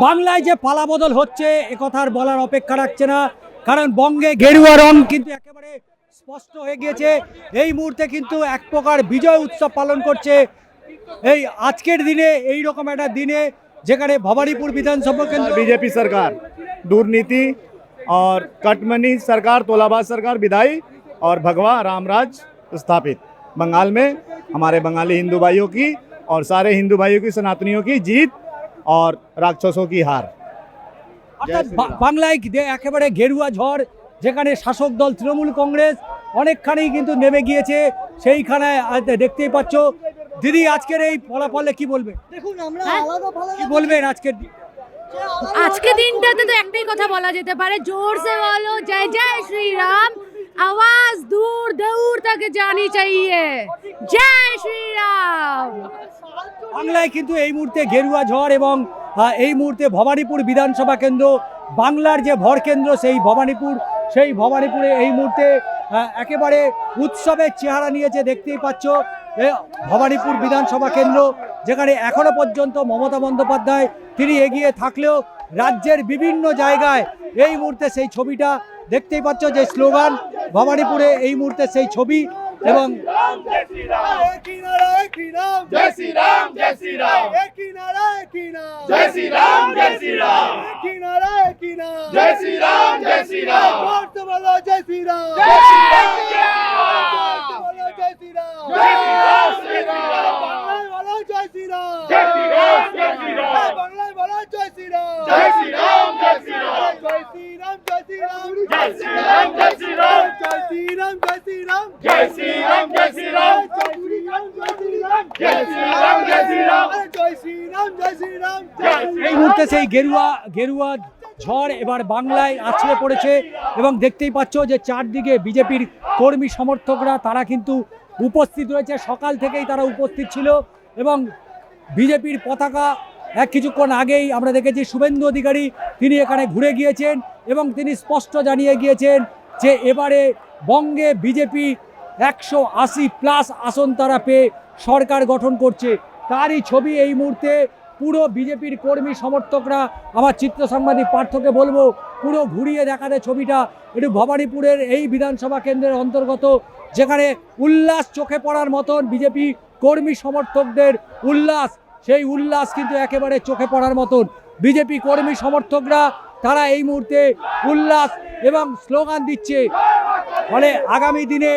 বাংলায় যে পালাবদল হচ্ছে একথার বলার অপেক্ষা রাখছে না, কারণ বঙ্গে গেরুয়া রং কিন্তু একেবারে স্পষ্ট হয়ে গিয়েছে। এই মুহূর্তে কিন্তু এক প্রকার বিজয় উৎসব পালন করছে এই আজকের দিনে, এই রকম একটা দিনে যেখানে ভবানীপুর বিধানসভা কেন্দ্র बीजेपी सरकार दुर्नीति और कटमनी सरकार, तोलाबाज सरकार विदाई और भगवा रामराज स्थापित। बंगाल में हमारे बंगाली हिंदू भाइयों की और सारे हिंदू भाइयों की, सनातनियों की जीत और राक्षसों की हार। অর্থাৎ বাংলায় একেবারে গেরুয়া ঝড়, যেখানে শাসক দল তৃণমূল কংগ্রেস অনেকখানি কিন্তু নেমে গিয়েছে, সেইখানে দেখতেই পাচ্ছ। দিদি, আজকের এই ফলাফলে কি বলবে? দেখুন আমরা কি বলবেন আজকের আজকে দিনটাতে তো একটাই কথা বলা যেতে পারে, জোর সে বলো জয় জয় শ্রী রাম, आवाज दूर दूर तक जानी चाहिए, जय श्री राम। বাংলায় কিন্তু এই মুহূর্তে গেরুয়া ঝড় এবং এই মুহূর্তে ভবানীপুর বিধানসভা কেন্দ্র, বাংলার যে ভর কেন্দ্র সেই ভবানীপুরে এই মুহূর্তে একেবারে উৎসবের চেহারা নিয়েছে। দেখতেই পাচ্ছ ভবানীপুর বিধানসভা কেন্দ্র, যেখানে এখনো পর্যন্ত মমতা বন্দ্যোপাধ্যায় তিনি এগিয়ে থাকলেও রাজ্যের বিভিন্ন জায়গায় এই মুহূর্তে সেই ছবিটা দেখতেই পাচ্ছ, যে স্লোগান ভবানীপুরে এই মুহূর্তে সেই ছবি। এবং এই মুহূর্তে সেই গেরুয়া ঝড় এবার বাংলায় আছড়ে পড়েছে এবং দেখতেই পাচ্ছ যে চারদিকে বিজেপির কর্মী সমর্থকরা তারা কিন্তু উপস্থিত রয়েছে। সকাল থেকেই তারা উপস্থিত ছিল এবং বিজেপির পতাকা কিছুক্ষণ আগেই আমরা দেখেছি শুভেন্দু অধিকারী তিনি এখানে ঘুরে গিয়েছেন এবং তিনি স্পষ্ট জানিয়ে গিয়েছেন যে এবারে বঙ্গে বিজেপি 180+ আসন তারা পেয়ে সরকার গঠন করছে। তারই ছবি এই মুহূর্তে পুরো বিজেপির কর্মী সমর্থকরা, আমার চিত্র সাংবাদিক পার্থকে বলবো পুরো ঘুরিয়ে দেখাতে ছবিটা একটু। ভবানীপুরের এই বিধানসভা কেন্দ্রের অন্তর্গত, যেখানে উল্লাস চোখে পড়ার মতন বিজেপি কর্মী সমর্থকদের উল্লাস, সেই উল্লাস কিন্তু একেবারে চোখে পড়ার মতন। বিজেপি কর্মী সমর্থকরা তারা এই মুহূর্তে উল্লাস এবং স্লোগান দিচ্ছে, ফলে আগামী দিনে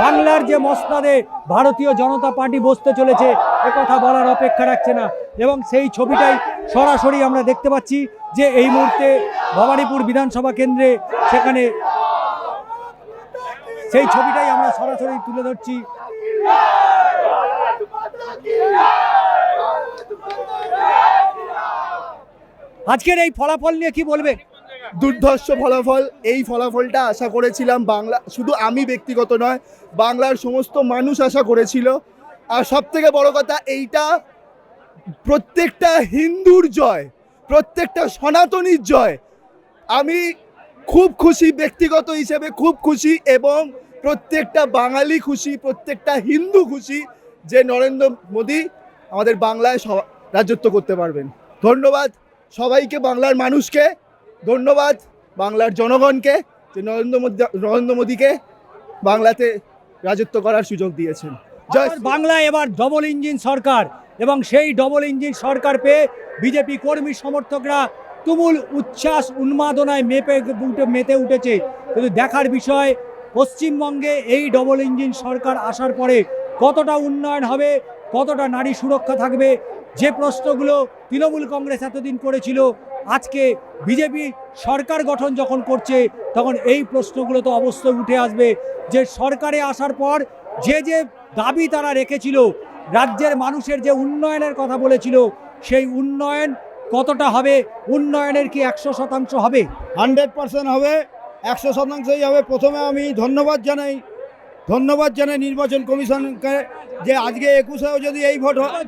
বাংলার যে মসনদে ভারতীয় জনতা পার্টি বসতে চলেছে একথা বলার অপেক্ষা রাখছে না। এবং সেই ছবিটাই সরাসরি আমরা দেখতে পাচ্ছি যে এই মুহূর্তে ভবানীপুর বিধানসভা কেন্দ্রে, সেখানে সেই ছবিটাই আমরা সরাসরি তুলে ধরছি। আজকের এই ফলাফল নিয়ে কি বলবেন? দুর্ধর্ষ ফলাফল। এই ফলাফলটা আশা করেছিলাম, বাংলা শুধু আমি ব্যক্তিগত নয়, বাংলার সমস্ত মানুষ আশা করেছিল। আর সবথেকে বড় কথা, এইটা প্রত্যেকটা হিন্দুর জয়, প্রত্যেকটা সনাতনীর জয়। আমি খুব খুশি, ব্যক্তিগত হিসেবে খুব খুশি, এবং প্রত্যেকটা বাঙালি খুশি, প্রত্যেকটা হিন্দু খুশি যে নরেন্দ্র মোদী আমাদের বাংলায় রাজত্ব করতে পারবেন। ধন্যবাদ সবাইকে, বাংলার মানুষকে ধন্যবাদ, বাংলার জনগণকে যে নরেন্দ্র মোদীকে বাংলাতে রাজত্ব করার সুযোগ দিয়েছেন। বাংলায় এবার ডবল ইঞ্জিন সরকার, এবং সেই ডবল ইঞ্জিন সরকার পেয়ে বিজেপি কর্মী সমর্থকরা তুমুল উচ্ছ্বাস উন্মাদনায় মেতে উঠেছে। কিন্তু দেখার বিষয়, পশ্চিমবঙ্গে এই ডবল ইঞ্জিন সরকার আসার পরে কতটা উন্নয়ন হবে, কতটা নারী সুরক্ষা থাকবে, যে প্রশ্নগুলো তৃণমূল কংগ্রেস এতদিন করেছিল, আজকে বিজেপি সরকার গঠন যখন করছে তখন এই প্রশ্নগুলো তো অবশ্যই উঠে আসবে। যে সরকারে আসার পর যে যে দাবি তারা রেখেছিল, রাজ্যের মানুষের যে উন্নয়নের কথা বলেছিল, সেই উন্নয়ন কতটা হবে, উন্নয়নের কি 100% হবে? 100% হবে, 100%ই হবে। প্রথমে আমি ধন্যবাদ জানাই নির্বাচন কমিশনকে যে আজকে 21-এও যদি এই ভোট হয়।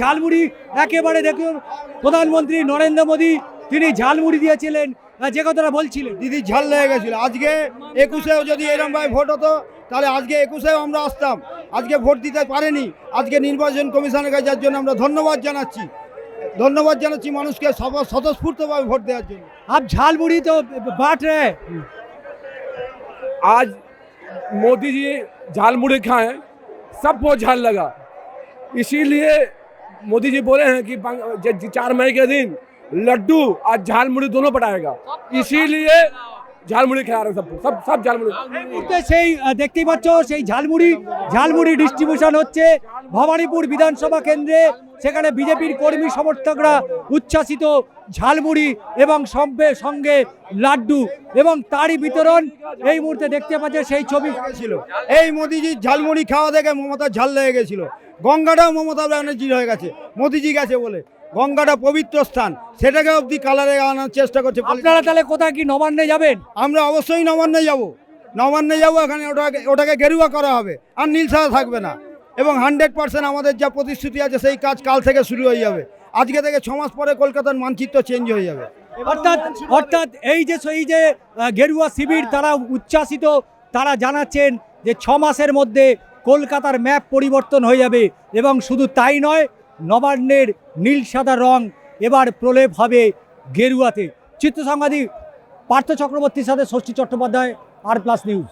ঝালমুড়ি একেবারে দেখুন, প্রধানমন্ত্রী নরেন্দ্র মোদী তিনি ঝালমুড়ি দিয়েছিলেন, যে কথাটা বলছিলেন দিদি ঝাল লেগে গেছিল। আজকে 21-এও যদি এরকমভাবে ভোট হতো তাহলে আজকে 21-এও আমরা আসতাম। আজকে ভোট দিতে পারেনি, আজকে নির্বাচন কমিশনের কাছে, যার জন্য আমরা ধন্যবাদ জানাচ্ছি। ধন্যবাদ জানাচ্ছি মানুষকে স্বতঃস্ফূর্তভাবে ভোট দেওয়ার জন্য। आप झालमुड़ी तो बांट रहे हैं। आज मोदी जी झालमुड़ी खाएं, सबको झाल लगा, इसीलिए मोदी जी बोले हैं कि 4 मई के दिन लड्डू और झालमुड़ी दोनों बटाएगा, इसीलिए झालमुड़ी खिला रहे हैं सबको, सब झालमुड़ी। এই মুহূর্তে সেই দেখতেই পাচ্ছ সেই ঝালমুড়ি ডিস্ট্রিবিউশন হচ্ছে ভবানীপুর বিধানসভা কেন্দ্রে। সেখানে বিজেপির কর্মী সমর্থকরা উচ্ছ্বাসিত ঝালমুড়ি এবং সঙ্গে লাড্ডু এবং তারই বিতরণ এই মুহূর্তে দেখতে পাচ্ছে সেই ছবি। ছিল এই মোদিজির ঝালমুড়ি খাওয়া দেখে মমতার ঝাল লেগে গেছিল। গঙ্গাটাও মমতা ব্যানার্জির হয়ে গেছে, মোদিজি গেছে বলে। গঙ্গাটা পবিত্র স্থান, সেটাকে অবধি কালারে আনার চেষ্টা করছে। আপনারা তাহলে কোথায় কি নবান্নে যাবেন? আমরা অবশ্যই নবান্নে যাব, এখানে ওটাকে গেরুয়া করা হবে, আর নীল সাদা থাকবে না। এবং 100% আমাদের যা প্রতিশ্রুতি আছে সেই কাজ কাল থেকে শুরু হয়ে যাবে। আজকে থেকে 6 মাস পরে কলকাতার মানচিত্র চেঞ্জ হয়ে যাবে। অর্থাৎ এই যে গেরুয়া শিবির তারা উচ্ছ্বাসিত, তারা জানাচ্ছেন যে 6 মাসের মধ্যে কলকাতার ম্যাপ পরিবর্তন হয়ে যাবে। এবং শুধু তাই নয়, নবান্নের নীল সাদা রং এবার প্রলেপ হবে গেরুয়াতে। চিত্র সাংবাদিক পার্থ চক্রবর্তীর সাথে ষষ্ঠী চট্টোপাধ্যায়, আর প্লাস নিউজ।